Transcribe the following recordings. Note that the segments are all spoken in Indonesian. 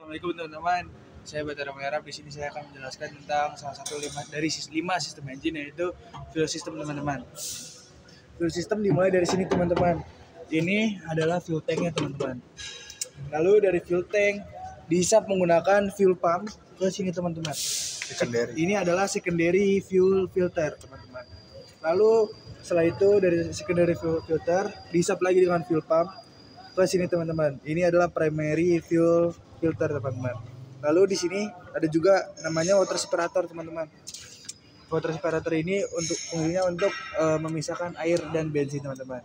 Assalamualaikum teman-teman. Saya Batara Merah. Di sini saya akan menjelaskan tentang salah satu dari 5 sistem engine, yaitu fuel system teman-teman. Fuel system dimulai dari sini teman-teman. Ini adalah fuel tanknya teman-teman. Lalu dari fuel tank dihisap menggunakan fuel pump ke sini teman-teman. Ini adalah secondary fuel filter teman-teman. Lalu setelah itu dari secondary fuel filter dihisap lagi dengan fuel pump ke sini teman-teman. Ini adalah primary fuel filter teman-teman. Lalu di sini ada juga namanya water separator teman-teman. Water separator ini fungsinya untuk memisahkan air dan bensin teman-teman.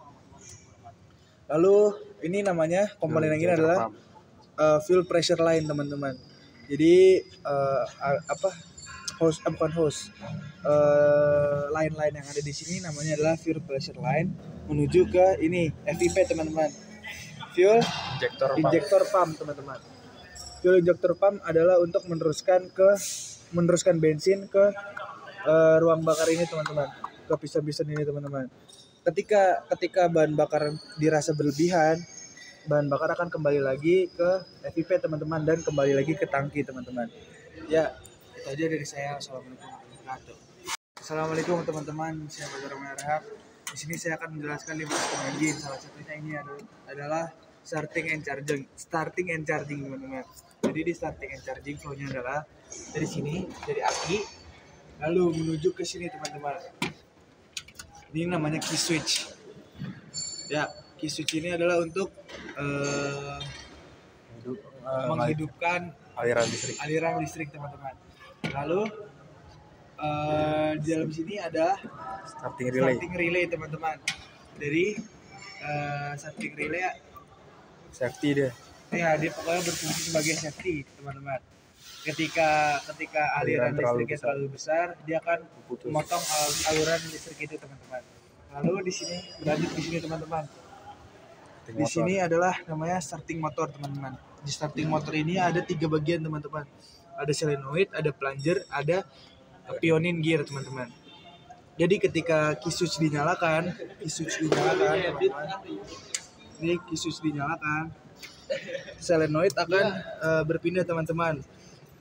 Lalu ini namanya komponen yang ini adalah fuel pressure line teman-teman. Jadi line-line yang ada di sini namanya adalah fuel pressure line menuju ke ini FIP teman-teman. Fuel injector pump teman-teman. Fuel injector pump adalah untuk meneruskan bensin ke ruang bakar ini teman-teman, ke piston-piston ini teman-teman. Ketika bahan bakar dirasa berlebihan, bahan bakar akan kembali lagi ke FIP teman-teman dan kembali lagi ke tangki teman-teman. Ya, itu aja dari saya. Assalamualaikum warahmatullahi wabarakatuh. Assalamualaikum teman-teman, saya Batara Merah. Di sini saya akan menjelaskan 5 sistem engine. Salah satunya ini adalah starting and charging teman-teman. Jadi di starting and charging flow-nya adalah dari sini, dari aki, lalu menuju ke sini teman-teman. Ini namanya key switch. Ya, key switch ini adalah untuk menghidupkan aliran listrik teman-teman. Lalu di dalam sini ada starting relay teman-teman. Dari starting relay safety dia. Ya, dia pokoknya berfungsi sebagai safety teman-teman. Ketika aliran listriknya terlalu besar, dia akan memotong aliran listrik itu teman-teman. Lalu di sini berlanjut di sini teman-teman. Di sini adalah namanya starting motor teman-teman. Di starting motor ini ada 3 bagian teman-teman. Ada solenoid, ada plunger, ada pioneer gear teman-teman. Jadi ketika key switch dinyalakan, solenoid akan berpindah teman-teman.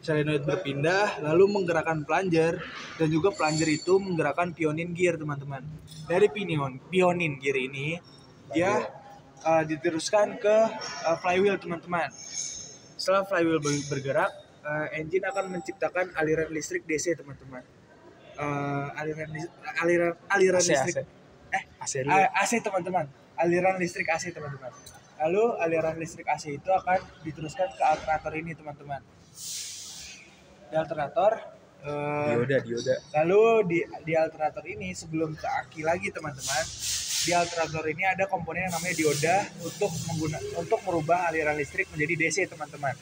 Solenoid berpindah lalu menggerakkan plunger, dan juga plunger itu menggerakkan pioneer gear teman-teman. Dari pioneer gear ini dia diteruskan ke flywheel teman-teman. Setelah flywheel bergerak, engine akan menciptakan aliran listrik DC teman-teman. Aliran listrik AC teman-teman. Aliran listrik AC teman-teman. Lalu aliran listrik AC itu akan diteruskan ke alternator ini teman-teman. Di alternator dioda. Lalu di alternator ini sebelum ke aki lagi teman-teman, di alternator ini ada komponen yang namanya dioda untuk merubah aliran listrik menjadi DC teman-teman.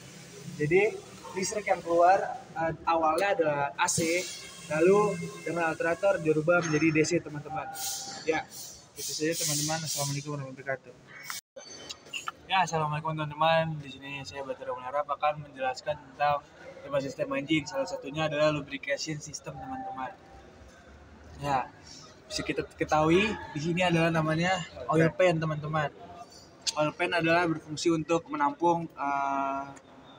Jadi listrik yang keluar awalnya adalah AC, lalu dengan alternator dirubah menjadi DC teman-teman. Ya, itu saja teman-teman. Assalamualaikum warahmatullahi wabarakatuh. Ya, assalamualaikum teman-teman. Di sini saya Batara Merah akan menjelaskan tentang 5 sistem engine. Salah satunya adalah lubrication system teman-teman. Ya, bisa kita ketahui di sini adalah namanya oil pan teman-teman. Oil pan adalah berfungsi untuk menampung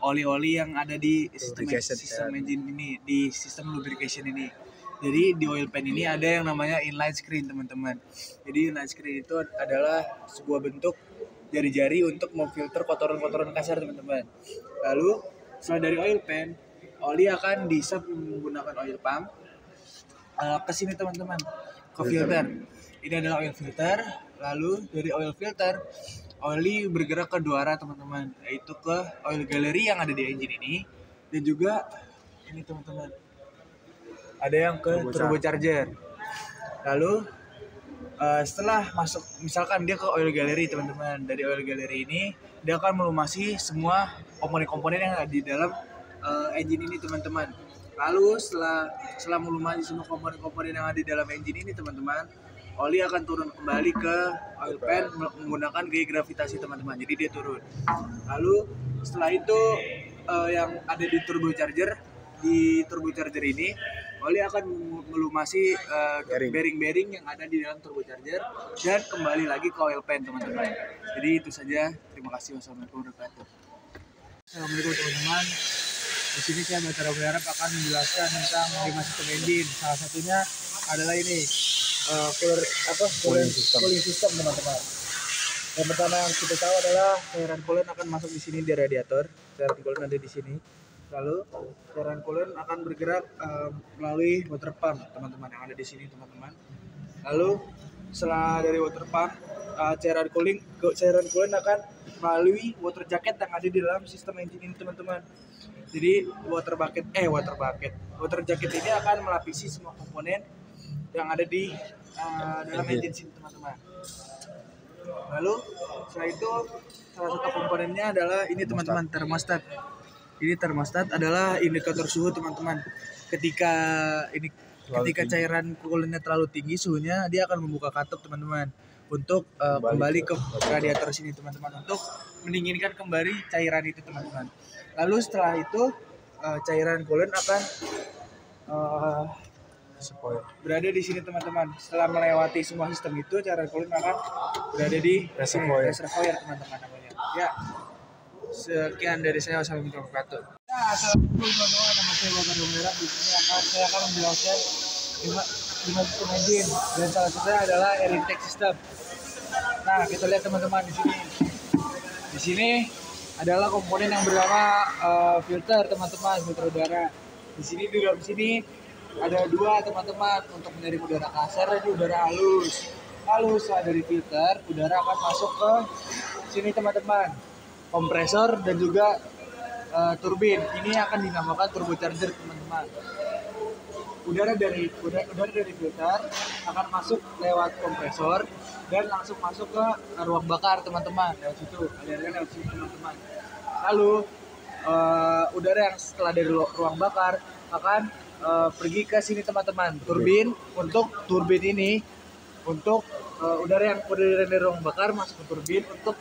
oli-oli yang ada di sistem engine ini, di sistem lubrication ini. Jadi di oil pan ini ada yang namanya inline screen teman-teman. Jadi inline screen itu adalah sebuah bentuk jari-jari untuk memfilter kotoran-kotoran kasar teman-teman. Lalu setelah dari oil pan, oli akan dihisap menggunakan oil pump ke sini teman-teman, ke filter. Ini adalah oil filter. Lalu dari oil filter, oli bergerak ke 2 arah teman-teman, yaitu ke oil gallery yang ada di engine ini, dan juga ini teman-teman, ada yang ke turbocharger. Lalu setelah masuk, misalkan dia ke oil gallery teman-teman, dari oil gallery ini dia akan melumasi semua komponen-komponen yang ada di dalam engine ini teman-teman. Lalu setelah melumasi semua komponen-komponen yang ada di dalam engine ini teman-teman, oli akan turun kembali ke oil pan menggunakan gaya gravitasi teman-teman. Jadi dia turun. Lalu setelah itu yang ada di turbocharger ini, oli akan melumasi bearing-bearing yang ada di dalam turbocharger dan kembali lagi ke oil pan teman-teman. Jadi itu saja. Terima kasih. Wassalamualaikum warahmatullahi wabarakatuh. Assalamualaikum teman-teman. Di sini saya berharap akan menjelaskan tentang 5 sistem engine. Salah satunya adalah ini cooling system teman-teman. Yang pertama yang kita tahu adalah cairan coolant akan masuk di sini di radiator. Cairan coolant ada di sini. Lalu cairan coolant akan bergerak melalui water pump teman-teman yang ada di sini teman-teman. Lalu setelah dari water pump cairan coolant akan melalui water jacket yang ada di dalam sistem engine ini teman-teman. Jadi water jacket ini akan melapisi semua komponen yang ada di dalam engine sini teman-teman. Lalu setelah itu salah satu komponennya adalah ini teman-teman, termostat. Ini termostat adalah indikator suhu teman-teman. Ketika cairan coolantnya terlalu tinggi suhunya, dia akan membuka katup teman-teman untuk kembali ke radiator sini teman-teman, untuk mendinginkan kembali cairan itu teman-teman. Lalu setelah itu cairan coolant akan berada di sini teman-teman. Setelah melewati semua sistem itu, cairan coolant akan berada di reservoir teman-teman namanya. Ya, sekian dari saya. Wassalamualaikum warahmatullahi wabarakatuh. Ya, assalamualaikum teman-teman. Nama saya Bapak Domera. Di sini saya akan menjelaskan 5 sistem engine, dan salah satunya adalah air intake system. Nah, kita lihat teman-teman di sini. Di sini adalah komponen yang bernama filter teman-teman, filter udara. Di sini di dalam sini ada 2 teman-teman, untuk menarik udara kasar dan udara halus. Lalu setelah dari filter, udara akan masuk ke sini teman-teman, kompresor dan juga turbin. Ini akan dinamakan turbocharger teman-teman. Udara dari filter akan masuk lewat kompresor dan langsung masuk ke ruang bakar teman-teman, lewat situ, alirannya lewat sini teman-teman. Lalu udara yang setelah dari ruang bakar akan pergi ke sini teman-teman, turbin. Untuk turbin ini, untuk udara yang dari ruang bakar masuk ke turbin untuk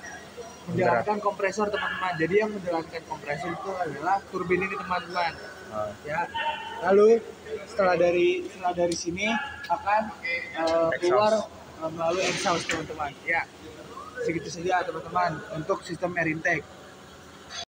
menjalankan kompresor teman-teman. Jadi yang menjalankan kompresor itu adalah turbin ini teman-teman. Ya. Lalu setelah dari sini akan keluar melalui exhaust teman-teman. Ya, segitu saja teman-teman untuk sistem air intake.